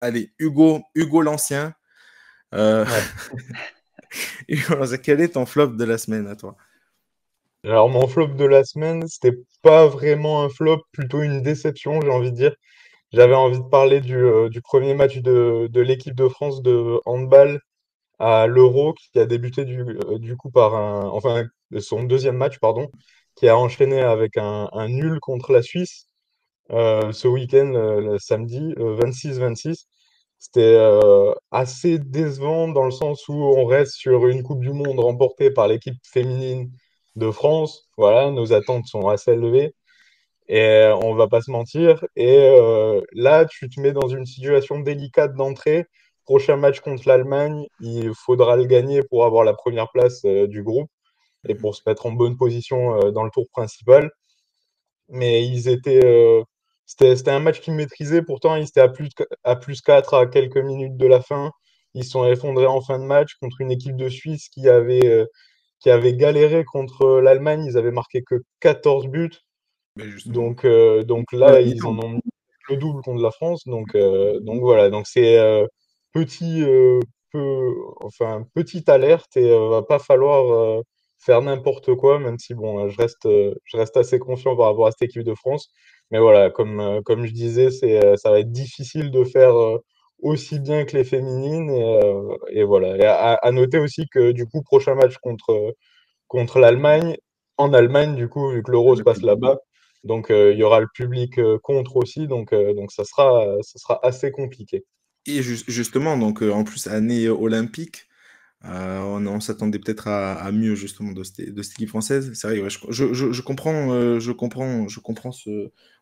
allez, Hugo l'Ancien. Ouais. Hugo l'Ancien, quel est ton flop de la semaine à toi? Alors, mon flop de la semaine, c'était pas vraiment un flop, plutôt une déception, j'ai envie de dire. J'avais envie de parler du premier match de l'équipe de France de handball à l'Euro, qui a débuté du coup par enfin, son deuxième match, pardon, qui a enchaîné avec un nul contre la Suisse ce week-end, le samedi, 26-26. C'était assez décevant dans le sens où on reste sur une Coupe du Monde remportée par l'équipe féminine de France. Voilà, nos attentes sont assez élevées et on va pas se mentir. Et là, tu te mets dans une situation délicate d'entrée. Prochain match contre l'Allemagne, il faudra le gagner pour avoir la première place du groupe et pour se mettre en bonne position dans le tour principal. Mais c'était un match qu'ils maîtrisaient. Pourtant, ils étaient à plus 4 à quelques minutes de la fin. Ils se sont effondrés en fin de match contre une équipe de Suisse qui avait galéré contre l'Allemagne. Ils avaient marqué que 14 buts. Ben justement. Donc Dans là, la ils en mi-temps. ont mis le double contre la France. Donc voilà. Donc c'est petit, enfin, petite alerte et va pas falloir faire n'importe quoi, même si bon, je reste assez confiant par rapport à cette équipe de France. Mais voilà, comme je disais, ça va être difficile de faire aussi bien que les féminines. Et voilà. Et à noter aussi que du coup, prochain match contre l'Allemagne, en Allemagne, du coup, vu que l'Euro se Le passe public. là-bas. Donc, il y aura le public contre aussi. Donc ça sera assez compliqué. Et justement, donc en plus, année olympique, on s'attendait peut-être à mieux justement de cette équipe française. C'est vrai, ouais, je comprends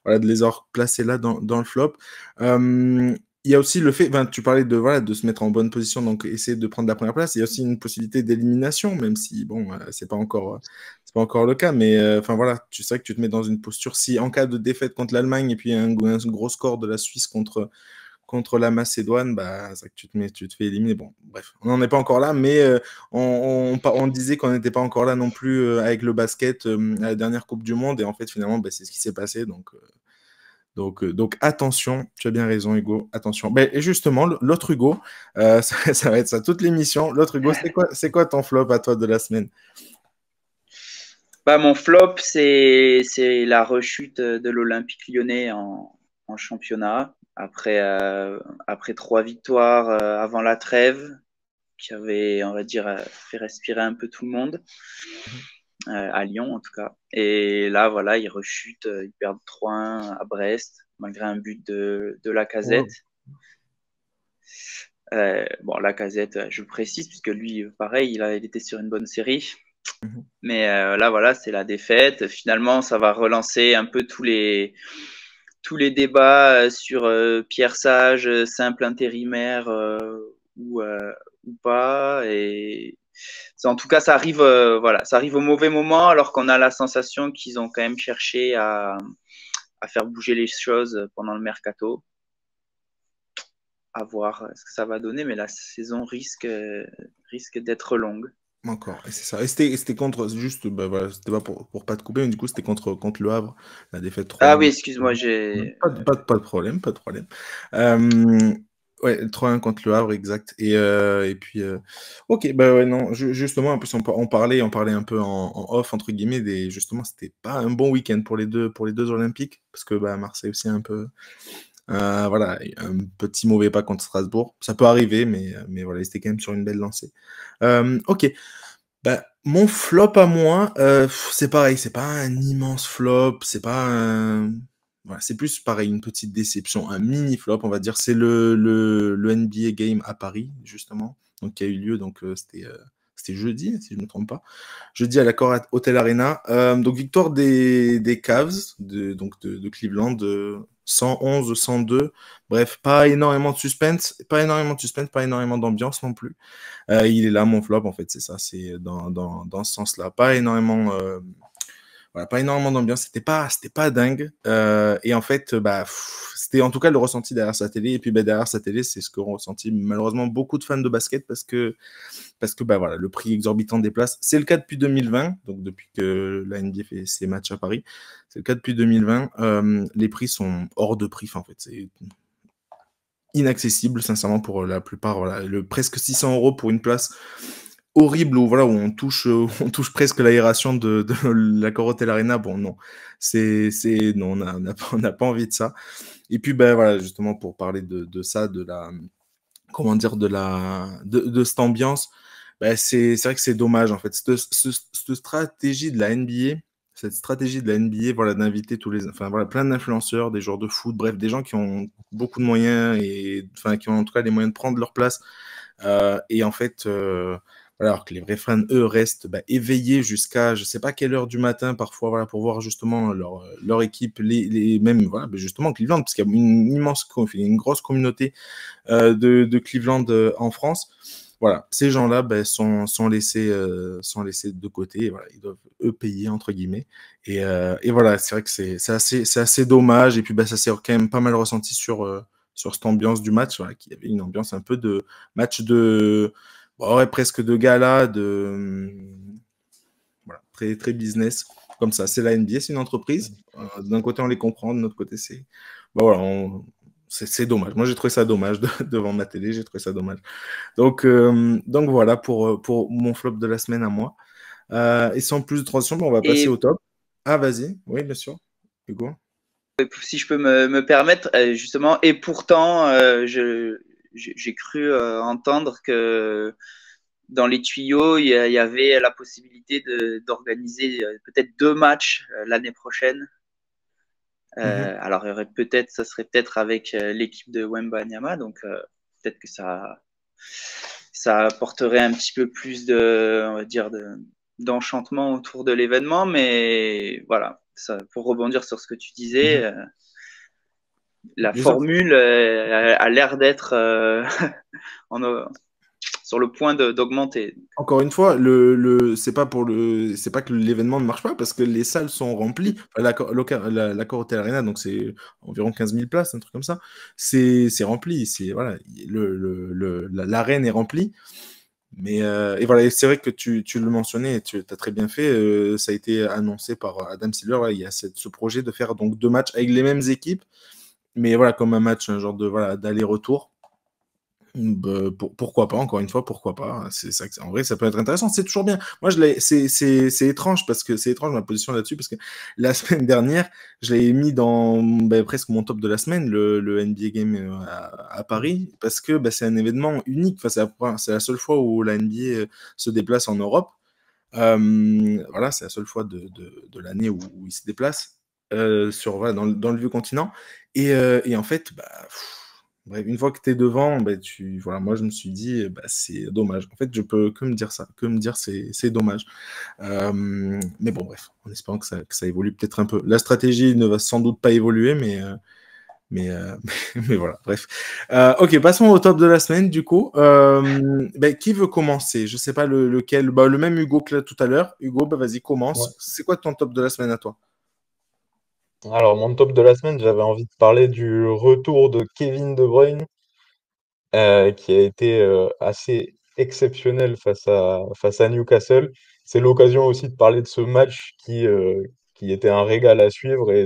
voilà, de les avoir placés là dans le flop. Euh, il y a aussi le fait, ben, tu parlais de, voilà, de se mettre en bonne position, donc essayer de prendre la première place. Il y a aussi une possibilité d'élimination, même si, bon, c'est pas encore le cas. Mais enfin voilà, tu sais que tu te mets dans une posture, si en cas de défaite contre l'Allemagne et puis un gros score de la Suisse contre la Macédoine, bah, c'est vrai que tu te fais éliminer. Bon, bref, on n'en est pas encore là, mais on disait qu'on n'était pas encore là non plus avec le basket à la dernière Coupe du Monde, et en fait, finalement, bah, c'est ce qui s'est passé. Donc, attention, tu as bien raison, Hugo, attention. Ben, et justement, l'autre Hugo, ça va être ça toute l'émission. L'autre Hugo, c'est quoi ton flop à toi de la semaine? Bah, mon flop, c'est la rechute de l'Olympique lyonnais en championnat après 3 victoires avant la trêve qui avait, on va dire, fait respirer un peu tout le monde, à Lyon en tout cas. Et là, voilà, ils rechutent, ils perdent 3-1 à Brest, malgré un but de Wow. Lacazette. Bon, Lacazette, je le précise, puisque lui, pareil, il était sur une bonne série. Mhm. Mais là, voilà, c'est la défaite. Finalement, ça va relancer un peu tous les débats sur Pierre Sage, simple intérimaire ou pas. Et en tout cas, ça arrive, voilà, ça arrive au mauvais moment, alors qu'on a la sensation qu'ils ont quand même cherché à faire bouger les choses pendant le mercato. À voir ce que ça va donner, mais la saison risque d'être longue. Encore, et c'est ça. Et c'était contre, juste, bah, voilà, c'était pas pour pas te couper, mais du coup, c'était contre Le Havre, la défaite Ah 3-1. oui, excuse-moi, j'ai. Pas de problème, pas de problème. Euh, ouais, 3-1 contre Le Havre, exact. Et puis, ok, bah ouais, non, justement, en plus, on parlait un peu en off, entre guillemets, justement, c'était pas un bon week-end pour les deux Olympiques, parce que bah, Marseille aussi un peu, voilà, un petit mauvais pas contre Strasbourg. Ça peut arriver, mais voilà, ils étaient quand même sur une belle lancée. Ok. Bah, mon flop à moi, c'est pareil, c'est pas un immense flop, c'est pas un... Voilà, c'est plus pareil, une petite déception, un mini flop, on va dire. C'est le NBA Game à Paris, justement, donc qui a eu lieu, donc c'était jeudi, si je ne me trompe pas. Jeudi à l'Accor Hotel Arena. Donc victoire des Cavs, donc de Cleveland, 111-102. Bref, pas énormément de suspense, pas énormément d'ambiance non plus. Il est là, mon flop, en fait, c'est ça, c'est dans ce sens-là. Pas énormément d'ambiance, c'était pas dingue. Et en fait, bah, c'était en tout cas le ressenti derrière sa télé. Et puis bah, derrière sa télé, c'est ce qu'ont ressenti malheureusement beaucoup de fans de basket parce que bah, voilà, le prix exorbitant des places, c'est le cas depuis 2020, donc depuis que la NBA fait ses matchs à Paris, c'est le cas depuis 2020. Les prix sont hors de prix, en fait, c'est inaccessible, sincèrement, pour la plupart. Voilà, presque 600 € pour une place horrible où, voilà, où on touche presque l'aération de l'Accor Hotel Arena. Bon, non, non, on n'a pas envie de ça. Et puis, ben voilà, justement, pour parler de ça, de la, comment dire, de cette ambiance, ben c'est vrai que c'est dommage, en fait. Cette stratégie de la NBA, cette stratégie de la NBA, voilà, d'inviter enfin, voilà, plein d'influenceurs, des joueurs de foot, bref, des gens qui ont beaucoup de moyens et, enfin, qui ont en tout cas les moyens de prendre leur place. Et en fait, voilà, alors que les vrais fans, eux, restent éveillés jusqu'à je sais pas quelle heure du matin parfois, voilà, pour voir justement leur équipe, même voilà, justement Cleveland, parce qu'il y a une grosse communauté de Cleveland en France. Voilà, ces gens-là sont laissés de côté. Et voilà, ils doivent eux payer entre guillemets. Et voilà, c'est vrai que c'est assez dommage. Et puis ça s'est quand même pas mal ressenti sur cette ambiance du match, voilà, qui avait une ambiance un peu de match ouais, presque de gala, voilà, très, très business, comme ça. C'est la NBA, c'est une entreprise. D'un côté, on les comprend, de notre côté, voilà, c'est dommage. Moi, j'ai trouvé ça dommage devant ma télé, j'ai trouvé ça dommage. Donc voilà pour mon flop de la semaine à moi. Et sans plus de transition, on va passer Et au top. Ah, vas-y, oui, bien sûr. Hugo. si je peux me permettre, justement, et pourtant, j'ai cru entendre que dans les tuyaux, il y avait la possibilité d'organiser peut-être 2 matchs l'année prochaine. Alors, ça serait peut-être avec l'équipe de Wembanyama, donc peut-être que ça apporterait un petit peu plus on va dire, d'enchantement autour de l'événement, mais voilà, pour rebondir sur ce que tu disais, la formule a l'air d'être sur le point d'augmenter. Encore une fois, c'est pas que l'événement ne marche pas parce que les salles sont remplies. Enfin, l'Accor Hotel Arena, donc c'est environ 15 000 places, un truc comme ça. C'est rempli. Voilà, l'arène est remplie. Mais et voilà, et c'est vrai que tu le mentionnais, tu as très bien fait. Ça a été annoncé par Adam Silver. Ouais, il y a ce projet de faire donc 2 matchs avec les mêmes équipes, mais voilà, comme un match, un genre de voilà d'aller-retour. Pourquoi pas, encore une fois, pourquoi pas. C'est ça, en vrai, ça peut être intéressant. C'est toujours bien. Moi, c'est étrange parce que c'est étrange ma position là-dessus parce que la semaine dernière, je l'ai mis dans presque mon top de la semaine, le NBA Game à Paris, parce que c'est un événement unique. Enfin, c'est la seule fois où la NBA se déplace en Europe. Voilà, c'est la seule fois de l'année où il se déplace voilà, dans le vieux continent. Et en fait, bref, une fois que tu es devant, voilà, moi je me suis dit, c'est dommage. En fait, je peux que me dire ça, que me dire c'est dommage. Mais bon, bref, en espérant que ça évolue peut-être un peu. La stratégie ne va sans doute pas évoluer, mais voilà, bref. Ok, passons au top de la semaine, du coup. Qui veut commencer? Je sais pas lequel. Le même Hugo que là, tout à l'heure. Hugo, vas-y, commence. Ouais. C'est quoi ton top de la semaine à toi? Alors, mon top de la semaine, j'avais envie de parler du retour de Kevin De Bruyne, qui a été assez exceptionnel face à Newcastle. C'est l'occasion aussi de parler de ce match qui était un régal à suivre et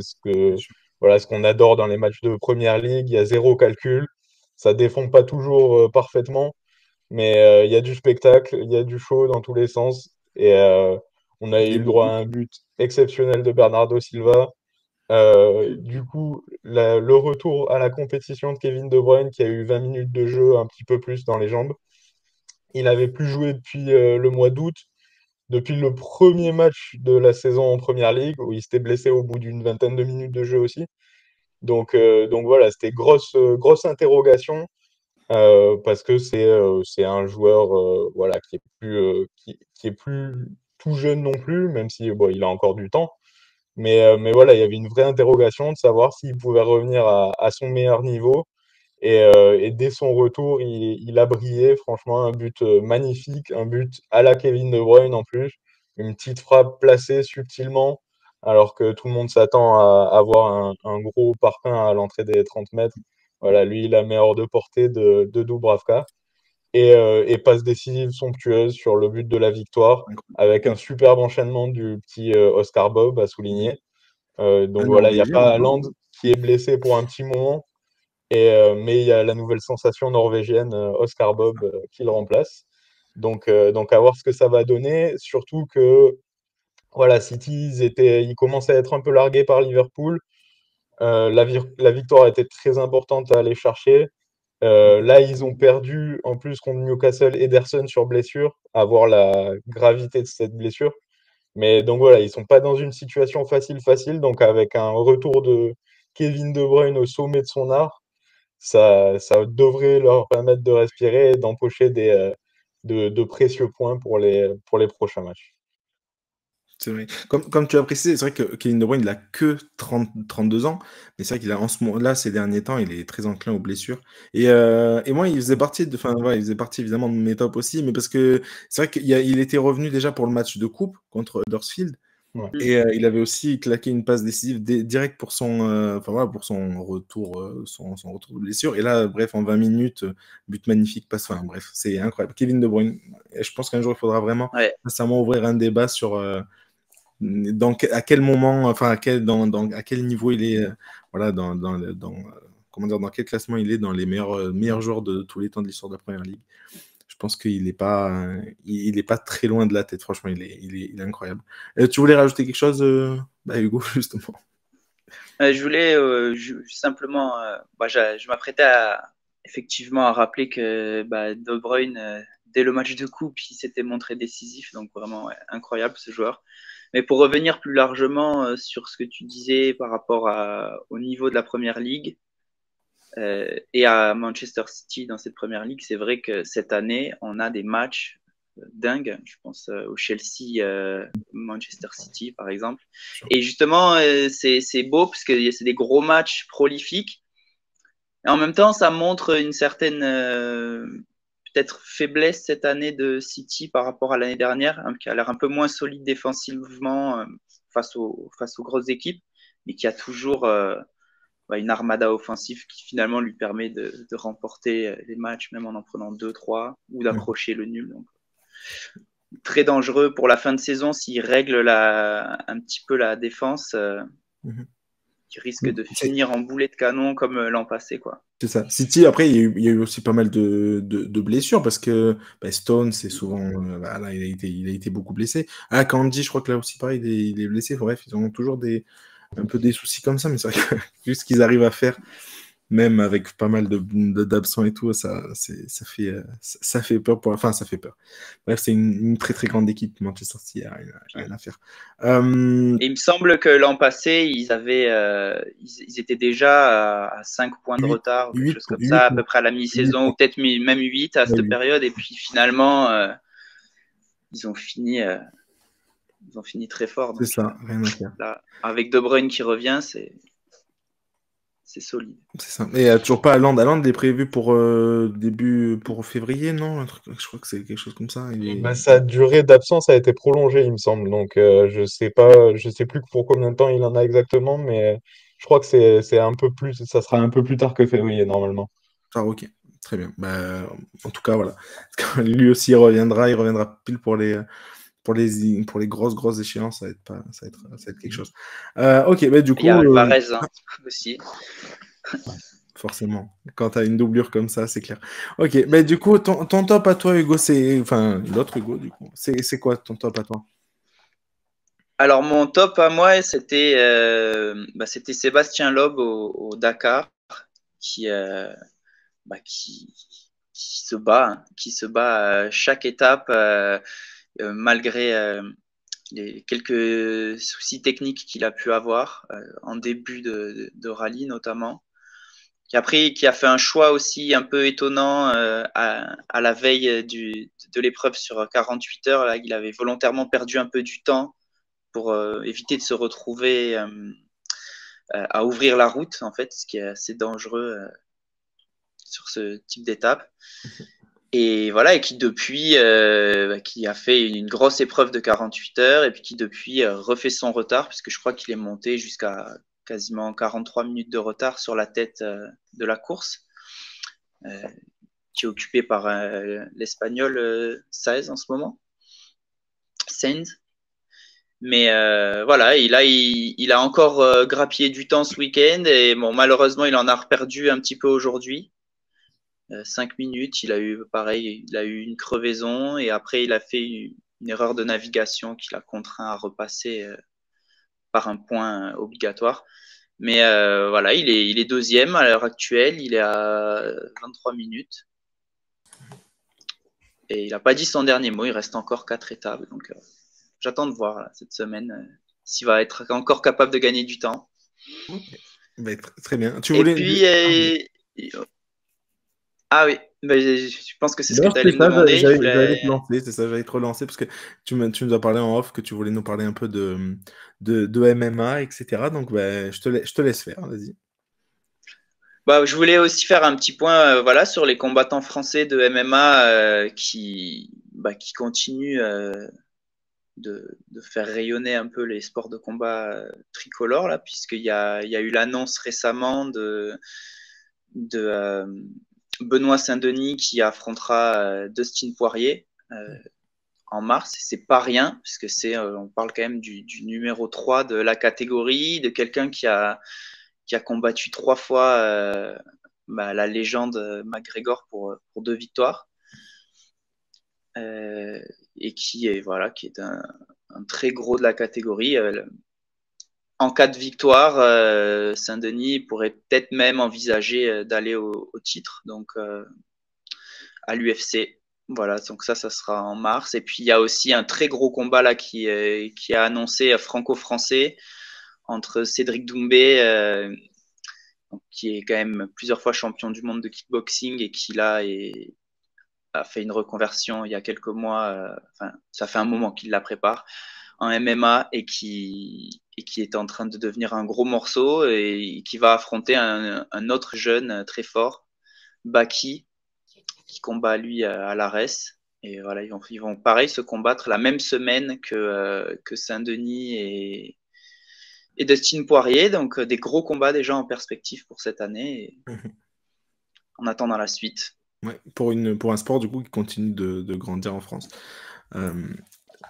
voilà, ce qu'on adore dans les matchs de Première Ligue. Il y a zéro calcul, ça défend pas toujours parfaitement, mais il y a du spectacle, il y a du show dans tous les sens. Et on a eu Des le beaux droit à buts. un but exceptionnel de Bernardo Silva. Du coup, le retour à la compétition de Kevin De Bruyne, qui a eu 20 minutes de jeu un petit peu plus dans les jambes. Il avait plus joué depuis le mois d'août, depuis le premier match de la saison en Première Ligue, où il s'était blessé au bout d'une vingtaine de minutes de jeu aussi. Donc voilà, c'était grosse interrogation, parce que c'est un joueur voilà, qui est plus tout jeune non plus, même si bon, il a encore du temps. Mais voilà, il y avait une vraie interrogation de savoir s'il pouvait revenir à son meilleur niveau. Et dès son retour, il a brillé. Franchement, un but magnifique, un but à la Kevin De Bruyne en plus. Une petite frappe placée subtilement, alors que tout le monde s'attend à avoir un gros parpaing à l'entrée des 30 mètres. Voilà, lui, il la met hors de portée de Dubravka. Et passe décisive somptueuse sur le but de la victoire, avec un superbe enchaînement du petit Oscar Bob à souligner. Un Donc voilà, il n'y a Norvégien pas encore. Haaland qui est blessé pour un petit moment. Mais il y a la nouvelle sensation norvégienne, Oscar Bob, qui le remplace. Donc à voir ce que ça va donner. Surtout que voilà, City, ils commençaient à être un peu largués par Liverpool. La victoire était très importante à aller chercher. Là, ils ont perdu en plus contre Newcastle Ederson sur blessure, à voir la gravité de cette blessure. Mais donc voilà, ils sont pas dans une situation facile. Donc avec un retour de Kevin De Bruyne au sommet de son art, ça devrait leur permettre de respirer et d'empocher de précieux points pour les prochains matchs. C'est vrai. Comme tu as précisé, c'est vrai que Kevin De Bruyne, il a que 32 ans, mais c'est vrai qu'il a en ce moment-là, ces derniers temps, il est très enclin aux blessures. Et moi, il faisait partie enfin, ouais, il faisait partie évidemment de mes tops aussi, mais parce que c'est vrai qu'il était revenu déjà pour le match de coupe contre Huddersfield, Ouais. et il avait aussi claqué une passe décisive direct pour enfin, voilà, pour son retour, son retour de blessure. Et là, bref, en 20 minutes, but magnifique, passe. Enfin, bref, c'est incroyable. Kevin De Bruyne. Et je pense qu'un jour, il faudra vraiment Ouais. sincèrement ouvrir un débat sur à quel moment, enfin à quel niveau il est, voilà, comment dire, dans quel classement il est dans les meilleurs joueurs de tous les temps de l'histoire de la Première Ligue. Je pense qu'il n'est pas, il est pas très loin de la tête. Franchement, il est incroyable. Tu voulais rajouter quelque chose, Hugo, justement? Je voulais simplement, je m'apprêtais effectivement à rappeler que De Bruyne, dès le match de coupe, il s'était montré décisif, donc vraiment incroyable ce joueur. Mais pour revenir plus largement sur ce que tu disais par rapport au niveau de la Première Ligue et à Manchester City dans cette Première Ligue, c'est vrai que cette année, on a des matchs dingues. Je pense au Chelsea, Manchester City, par exemple. Et justement, c'est beau parce que c'est des gros matchs prolifiques. Et en même temps, ça montre une certaine peut-être faiblesse cette année de City par rapport à l'année dernière, hein, qui a l'air un peu moins solide défensivement face aux grosses équipes, mais qui a toujours une armada offensive qui finalement lui permet de remporter les matchs, même en prenant 2-3 ou d'accrocher le nul. Donc, très dangereux pour la fin de saison s'il règle un petit peu la défense, qui risque de finir en boulet de canon comme l'an passé, quoi. C'est ça. City, après, il y a eu aussi pas mal de blessures parce que Stone, c'est souvent. Là, il a été beaucoup blessé. Ah, Kanji, je crois que là aussi, pareil, il est blessé. Bref, ils ont toujours un peu des soucis comme ça, mais c'est vrai que vu ce qu'ils arrivent à faire, même avec pas mal d'absents et tout, ça fait peur enfin, ça fait peur. Bref, c'est une très très grande équipe, Manchester City, il n'y a rien à faire. Et il me semble que l'an passé, ils étaient déjà à 5 points de retard, ou quelque chose comme ça, à peu près à la mi-saison, ou peut-être même 8 à cette période. Et puis finalement, ils ont fini très fort. C'est ça, rien à faire. Là, avec De Bruyne qui revient, c'est solide. C'est ça. Et toujours pas Haaland. Haaland est prévu pour pour février, non? Je crois que c'est quelque chose comme ça. Sa durée d'absence a été prolongée, il me semble. Donc je sais plus pour combien de temps il en a exactement, mais je crois que c'est un peu plus, ça sera un peu plus tard que février normalement. Ah, ok, très bien. En tout cas, voilà. Lui aussi il reviendra pile pour les grosses échéances, ça va être quelque chose. Ok, du coup. Il y a Alvarez aussi. Forcément. Quand tu as une doublure comme ça, c'est clair. Ok, du coup, ton top à toi, Hugo, enfin, l'autre Hugo, du coup, c'est quoi ton top à toi? Alors, mon top à moi, c'était Sébastien Loeb au Dakar, qui se bat, à chaque étape, malgré les quelques soucis techniques qu'il a pu avoir en début de rallye notamment. Qui a fait un choix aussi un peu étonnant à la veille de l'épreuve sur 48 heures. Là, il avait volontairement perdu un peu du temps pour éviter de se retrouver à ouvrir la route, en fait, ce qui est assez dangereux sur ce type d'étape. Et voilà, et qui depuis, qui a fait une grosse épreuve de 48 heures, et puis qui depuis refait son retard, puisque je crois qu'il est monté jusqu'à quasiment 43 minutes de retard sur la tête de la course, qui est occupé par l'Espagnol Sainz en ce moment. Sainz. Mais voilà, il a encore grappillé du temps ce week-end et bon, malheureusement, il en a perdu un petit peu aujourd'hui. 5 minutes, il a eu pareil, il a eu une crevaison et après il a fait une erreur de navigation qui l'a contraint à repasser par un point obligatoire. Mais voilà, il est deuxième à l'heure actuelle, il est à 23 minutes. Et il n'a pas dit son dernier mot, il reste encore 4 étapes. Donc j'attends de voir là, cette semaine s'il va être encore capable de gagner du temps. Ok. Bah, très bien. Tu Et voulais... puis, ah oui, bah, je pense que c'est ce que D'ailleurs, tu allais me c'est ça, demander. j'allais te lancer, c'est ça, j'allais te relancer parce que tu nous as parlé en off que tu voulais nous parler un peu de MMA, etc. Donc, bah, je te laisse faire, vas-y. Bah, je voulais aussi faire un petit point voilà, sur les combattants français de MMA qui continuent de faire rayonner un peu les sports de combat tricolores, là, puisqu'il y a eu l'annonce récemment de Benoît Saint-Denis qui affrontera Dustin Poirier en mars. C'est pas rien, puisque on parle quand même du numéro 3 de la catégorie, de quelqu'un qui a combattu 3 fois la légende McGregor pour 2 victoires. Et qui est un très gros de la catégorie. En cas de victoire, Saint-Denis pourrait peut-être même envisager d'aller au titre, donc à l'UFC. Voilà, donc ça sera en mars. Et puis il y a aussi un très gros combat là qui a annoncé franco-français entre Cédric Doumbé, qui est quand même plusieurs fois champion du monde de kickboxing et qui là a fait une reconversion il y a quelques mois. Ça fait un moment qu'il la prépare en MMA et qui est en train de devenir un gros morceau et qui va affronter un autre jeune très fort, Baki, qui combat lui à l'ARES. Et voilà, ils vont pareil se combattre la même semaine que Saint-Denis et Dustin Poirier. Donc des gros combats déjà en perspective pour cette année. Et en attendant la suite. Ouais, pour un sport du coup qui continue de grandir en France.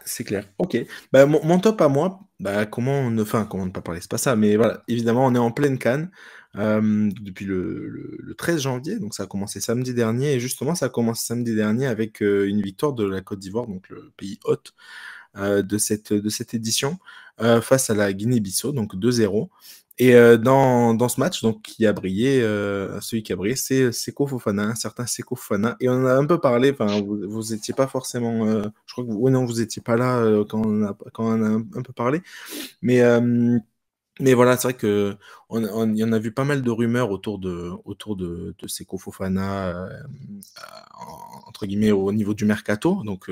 C'est clair. Ok. Bah, mon top à moi, bah, comment ne pas parler, c'est pas ça, mais voilà, évidemment, on est en pleine Cannes depuis le 13 janvier, donc ça a commencé samedi dernier, et justement, ça a commencé samedi dernier avec une victoire de la Côte d'Ivoire, donc le pays hôte de cette édition, face à la Guinée-Bissau, donc 2-0. Et dans ce match, donc, celui qui a brillé, c'est Seko Fofana, un certain Seko Fofana. Et on en a un peu parlé, vous étiez pas forcément, je crois que vous étiez pas là quand on a un peu parlé. Mais voilà, c'est vrai que il y en a vu pas mal de rumeurs autour de Seko Fofana, entre guillemets, au niveau du mercato. Donc,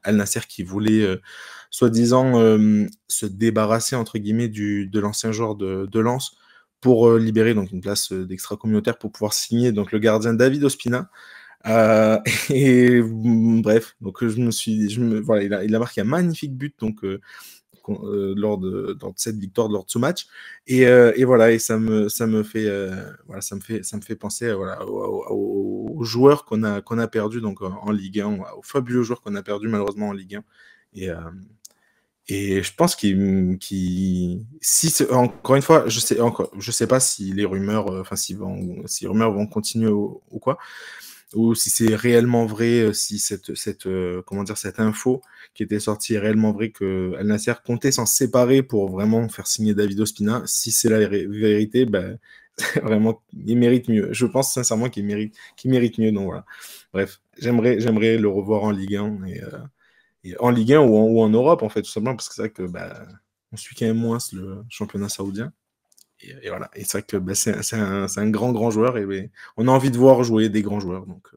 Al Nasser qui voulait, soi-disant, se débarrasser, entre guillemets, de l'ancien joueur de Lens pour libérer donc, une place d'extra-communautaire pour pouvoir signer donc, le gardien David Ospina. Et bref, donc voilà, il a marqué un magnifique but donc lors de cette victoire, lors de ce match, et voilà, et ça me fait penser voilà, aux joueurs qu'on a perdu donc en Ligue 1, aux fabuleux joueurs qu'on a perdu malheureusement en Ligue 1, et je pense encore une fois, je sais pas si les rumeurs, si les rumeurs vont continuer ou quoi, ou si c'est réellement vrai, si cette info qui était sortie est réellement vraie, que Al Nasser comptait s'en séparer pour vraiment faire signer David Ospina. Si c'est la vérité, ben, vraiment, il mérite mieux. Je pense sincèrement qu'il mérite mieux. Donc voilà. Bref, j'aimerais le revoir en Ligue 1 et en Ligue 1 ou en Europe, en fait, tout simplement, parce que c'est vrai que on suit quand même moins le championnat saoudien. Et voilà. Et c'est vrai que c'est un grand joueur, et on a envie de voir jouer des grands joueurs. Donc,